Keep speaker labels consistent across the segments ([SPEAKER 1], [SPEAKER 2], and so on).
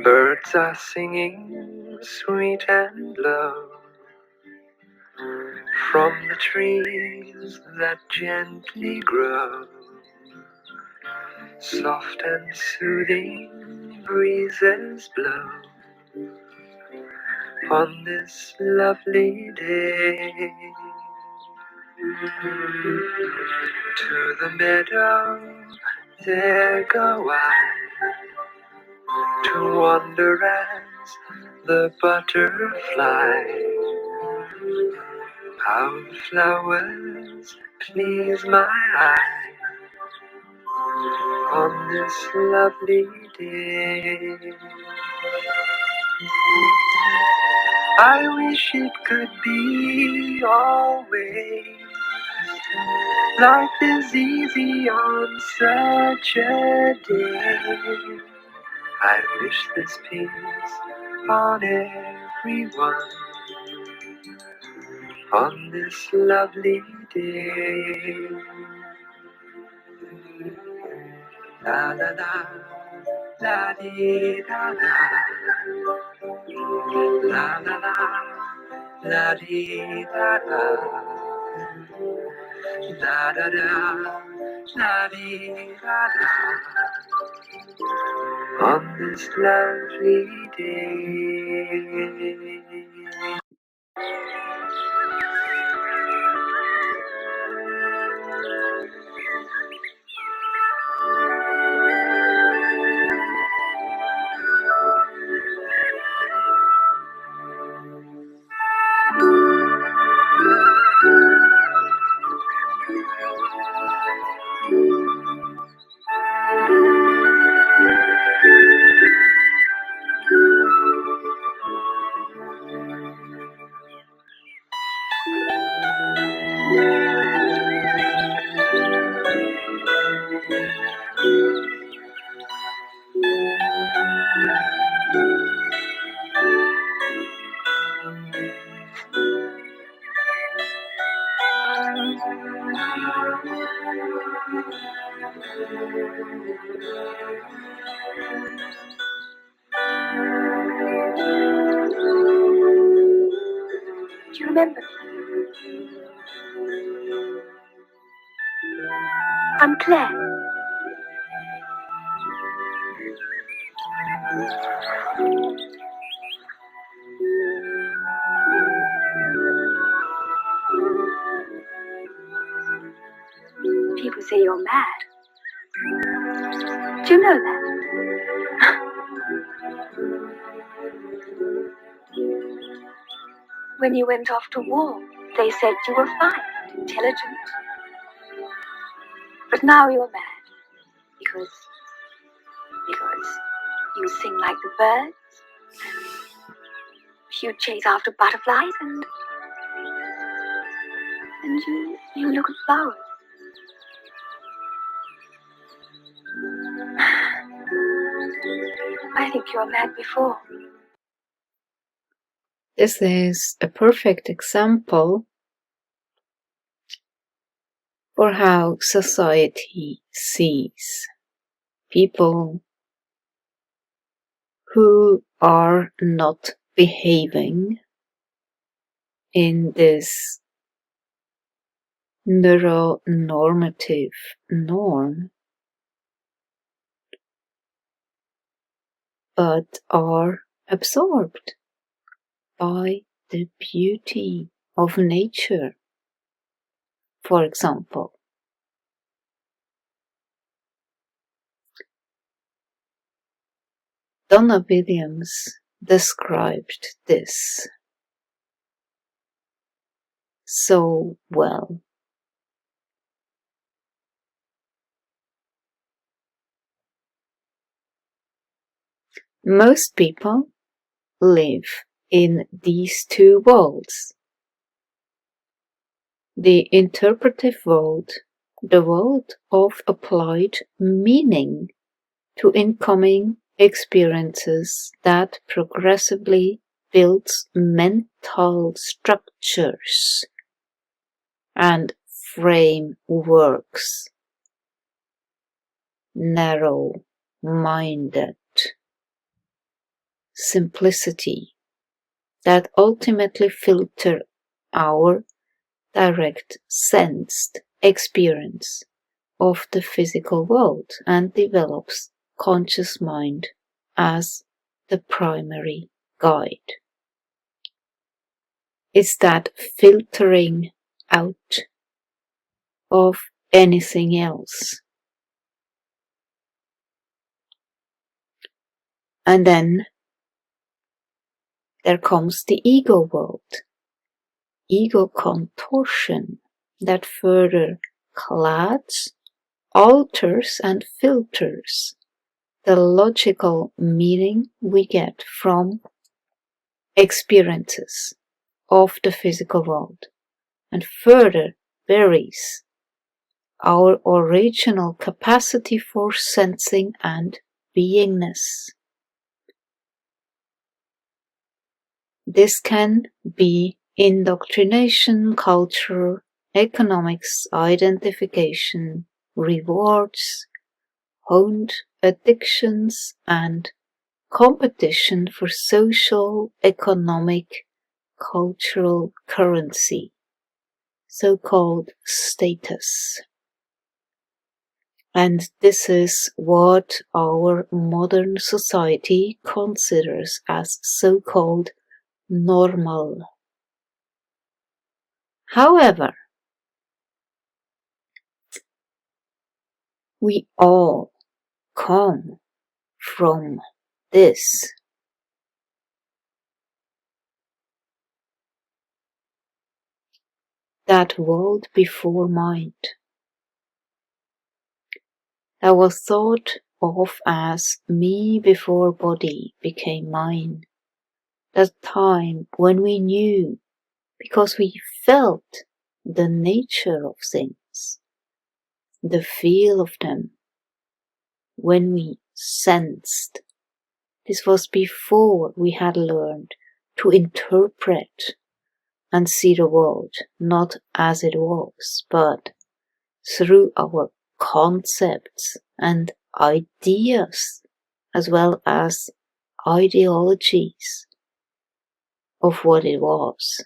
[SPEAKER 1] Birds are singing sweet and low from the trees that gently grow. Soft and soothing breezes blow on this lovely day. To the meadow there go I, to wander as the butterfly. How the flowers please my eye on this lovely day. I wish it could be always. Life is easy on such a day. I wish this peace on everyone on this lovely day. La la la, la dee da da, la la la, la dee da da, la da da, la dee da da, on this lovely day.
[SPEAKER 2] Do you remember me? I'm Claire. People say you're mad. Do you know that? When you went off to war, they said you were fine, intelligent. But now you're mad because you sing like the birds, you chase after butterflies, and you look at flowers. I think you were mad before.
[SPEAKER 3] This is a perfect example for how society sees people who are not behaving in this neuronormative norm, but are absorbed by the beauty of nature, for example. Donna Williams described this so well. Most people live in these two worlds. The interpretive world, the world of applied meaning to incoming experiences that progressively builds mental structures and frameworks narrow-minded simplicity that ultimately filter our direct sensed experience of the physical world and develops conscious mind as the primary guide. It's that filtering out of anything else. And then there comes the ego world, ego contortion that further clads, alters and filters the logical meaning we get from experiences of the physical world and further buries our original capacity for sensing and beingness. This can be indoctrination, culture, economics, identification, rewards, honed addictions, and competition for social, economic, cultural currency, so-called status. And this is what our modern society considers as so-called normal. However, we all come from this. That world before mind, that was thought of as me before body became mine. That time when we knew, because we felt the nature of things, the feel of them, when we sensed. This was before we had learned to interpret and see the world not as it was, but through our concepts and ideas, as well as ideologies of what it was.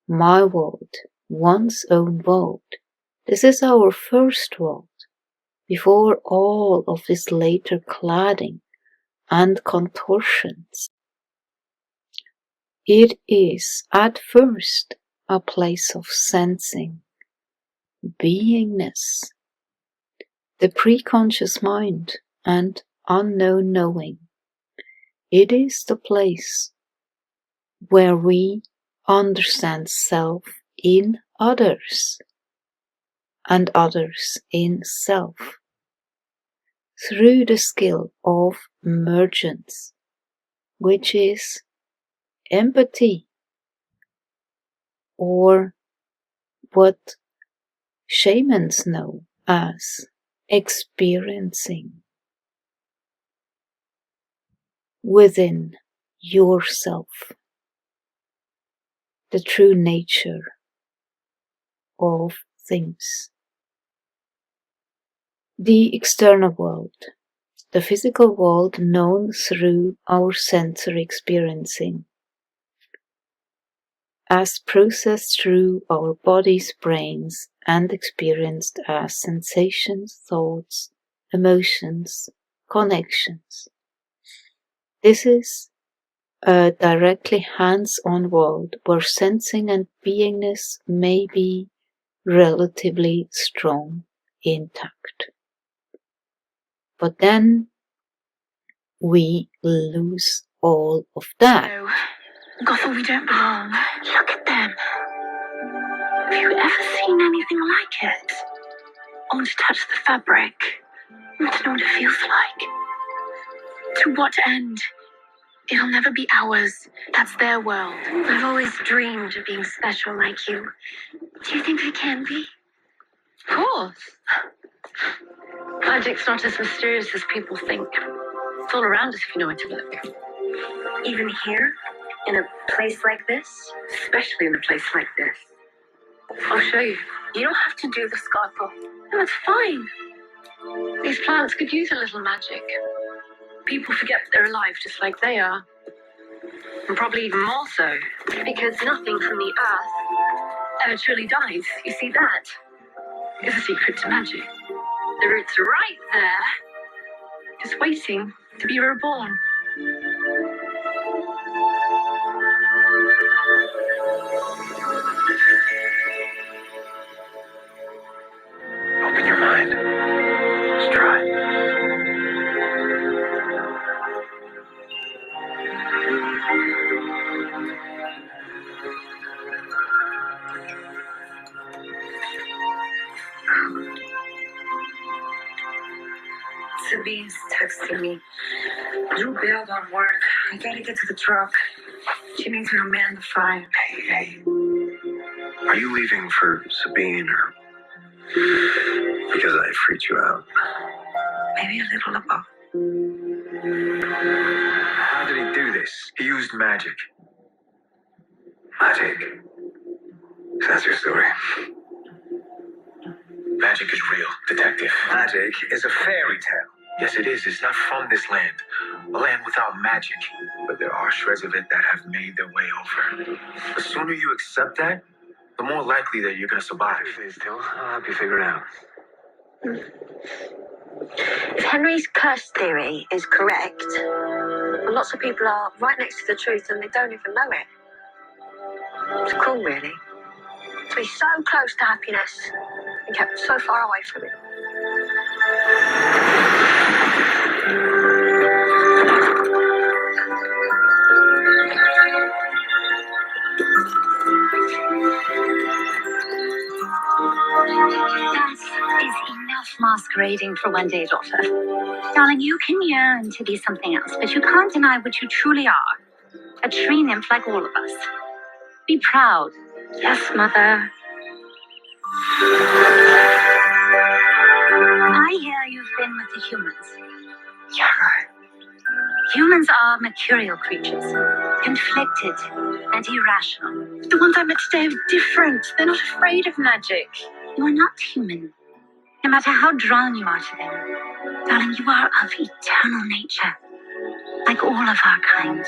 [SPEAKER 3] My world, one's own world. This is our first world, before all of this later cladding and contortions. It is at first a place of sensing, beingness, the preconscious mind and unknown knowing. It is the place where we understand self in others and others in self through the skill of emergence, which is empathy, or what shamans know as experiencing within yourself the true nature of things. The external world, the physical world known through our sensory experiencing, as processed through our bodies, brains, and experienced as sensations, thoughts, emotions, connections. This is a directly hands-on world where sensing and beingness may be relatively strong, intact. But then we lose all of that.
[SPEAKER 2] No, Gothel, we don't belong. Look at them. Have you ever seen anything like it? I want to touch the fabric. I want to know what it feels like. To what end? It'll never be ours. That's their world. I've always dreamed of being special like you. Do you think I can be?
[SPEAKER 4] Of course. Magic's not as mysterious as people think. It's all around us if you know where to look.
[SPEAKER 2] Even here? In a place like this?
[SPEAKER 4] Especially in a place like this. I'll show you.
[SPEAKER 2] You don't have to do this, Gothel. No, it's fine.
[SPEAKER 4] These plants could use a little magic. People forget they're alive just like they are. And probably even more so, because nothing from the earth ever truly dies. You see, that is a secret to magic. The roots are right there, just waiting to be reborn.
[SPEAKER 1] Open your mind. Just try.
[SPEAKER 4] Sabine's texting me. Drew bailed on work. I gotta get to the truck. She needs me to man the fire.
[SPEAKER 1] Hey. Are you leaving for Sabine or because I freaked you out?
[SPEAKER 4] Maybe a little of both.
[SPEAKER 1] How did he do this? He used magic. Magic? So that's your story. Magic is real, detective. Magic is a fairy tale. Yes, it is. It's not from this land. A land without magic. But there are shreds of it that have made their way over. The sooner you accept that, the more likely that you're going to survive. Still, I'll help you figure it out.
[SPEAKER 2] If Henry's curse theory is correct, lots of people are right next to the truth and they don't even know it. It's cruel, really. To be so close to happiness and kept so far away from it.
[SPEAKER 5] That is enough masquerading for one day, daughter. Darling, you can yearn to be something else, but you can't deny what you truly are. A tree nymph like all of us. Be proud.
[SPEAKER 2] Yes, Mother.
[SPEAKER 5] I hear you've been with the humans.
[SPEAKER 2] Yeah, right.
[SPEAKER 5] Humans are mercurial creatures, conflicted and irrational.
[SPEAKER 4] The ones I met today are different. They're not afraid of magic.
[SPEAKER 5] You are not human, no matter how drawn you are to them. Darling, you are of eternal nature, like all of our kind,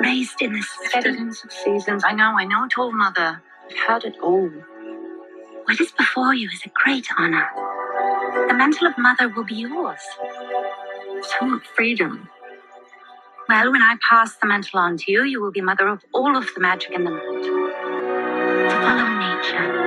[SPEAKER 5] raised in the
[SPEAKER 4] Seasons of seasons. I know, told Mother. I've heard it all.
[SPEAKER 5] What is before you is a great honor. The mantle of mother will be yours.
[SPEAKER 4] So much freedom.
[SPEAKER 5] Well, when I pass the mantle on to you, you will be mother of all of the magic in the land. To follow nature.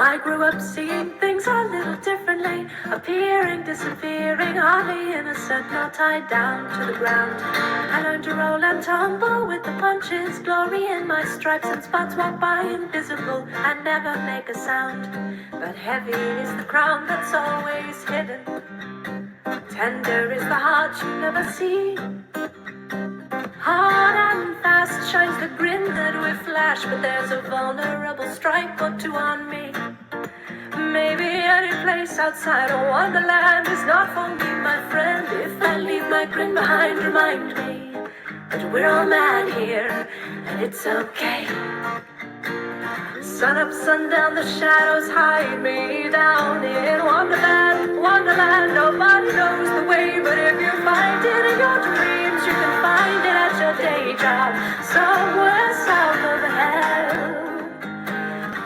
[SPEAKER 6] I grew up seeing things a little differently, appearing, disappearing, hardly innocent, not tied down to the ground. I learned to roll and tumble with the punches, glory in my stripes and spots, walk by invisible and never make a sound. But heavy is the crown that's always hidden, tender is the heart you never see. Hard and fast shines the grin that we flash, but there's a vulnerable stripe or two on me. Maybe any place outside of Wonderland is not for me, my friend. If I leave my grin behind, remind me that we're all mad here, and it's okay. Sun up, sundown, the shadows hide me down in Wonderland, Wonderland. Nobody knows the way, but if you find it in your dreams, you can find it at your day job, somewhere south of hell.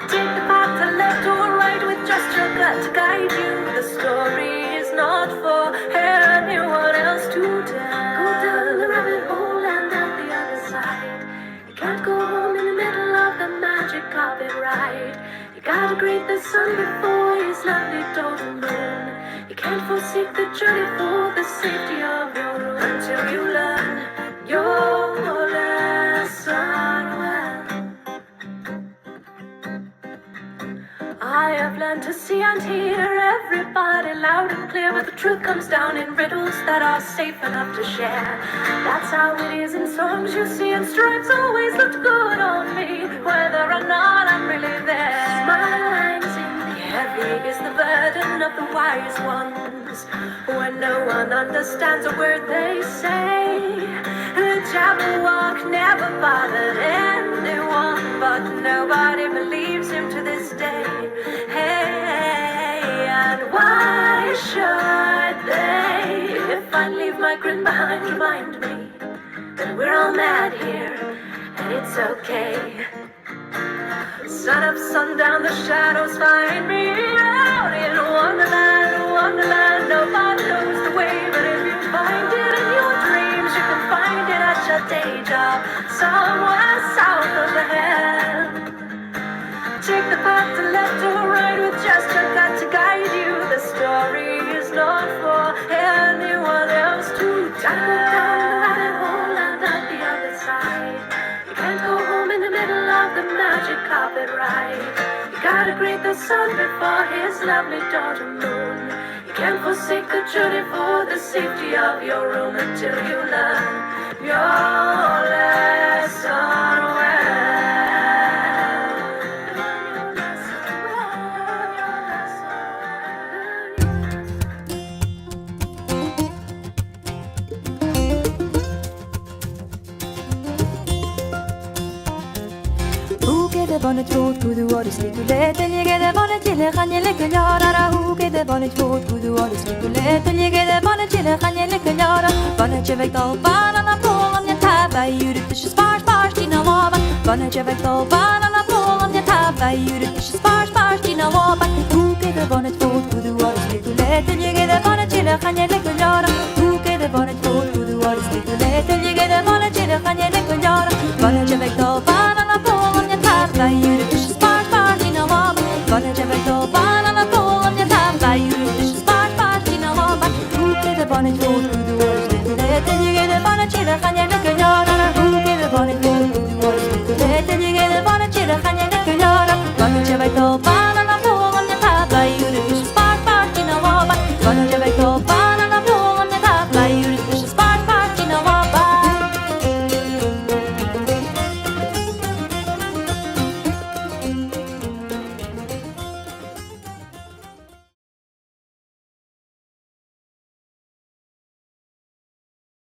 [SPEAKER 6] Take the path to left or right with just your gut to guide you. The story is not for anyone else to tell. Go down the rabbit hole and out the other side. You can't go home in the middle of the magic carpet ride. You gotta greet the sun before his lovely golden moon. You can't forsake the journey for the safety of your room until you learn your lesson well. I have learned to see and hear everybody loud and clear, but the truth comes down in riddles that are safe enough to share. That's how it is in songs you see, and stripes always looked good on me, whether or not I'm really there. Smile hangs in the heavy is the burden of the wise ones, when no one understands a word they say. The Jabberwock never bothered anyone, but nobody believes him to this day. day. Hey, and why should they? If I leave my grin behind, remind me that we're all mad here, and it's okay. Sun up, sundown, the shadows find me out in Wonderland, Wonderland. Nobody knows the way, but if you find it in your dreams, you can find it at your day job, somewhere south of the head. Take the path to left or right with just a gut to guide you. The story is not for anyone else to tell. Down the rabbit hole and out the other side. You can't go home in the middle of the magic carpet ride. You gotta greet the sun before his lovely daughter moon. You can't forsake the journey for the safety of your room until you learn your lesson well.
[SPEAKER 7] bonnet fort kudu or slikulet Ligge det bonnet chille khanye leklara Huge det bonnet fort kudu or slikulet Ligge det bonnet chille khanye leklara Bonnet chevek dal banana polam ya taba Yürütüşü spars dina lava Bonnet chevek dal banana polam ya taba Yürütüşü spars dina lava Huge det bonnet fort kudu or slikulet Ligge det bonnet chille khanye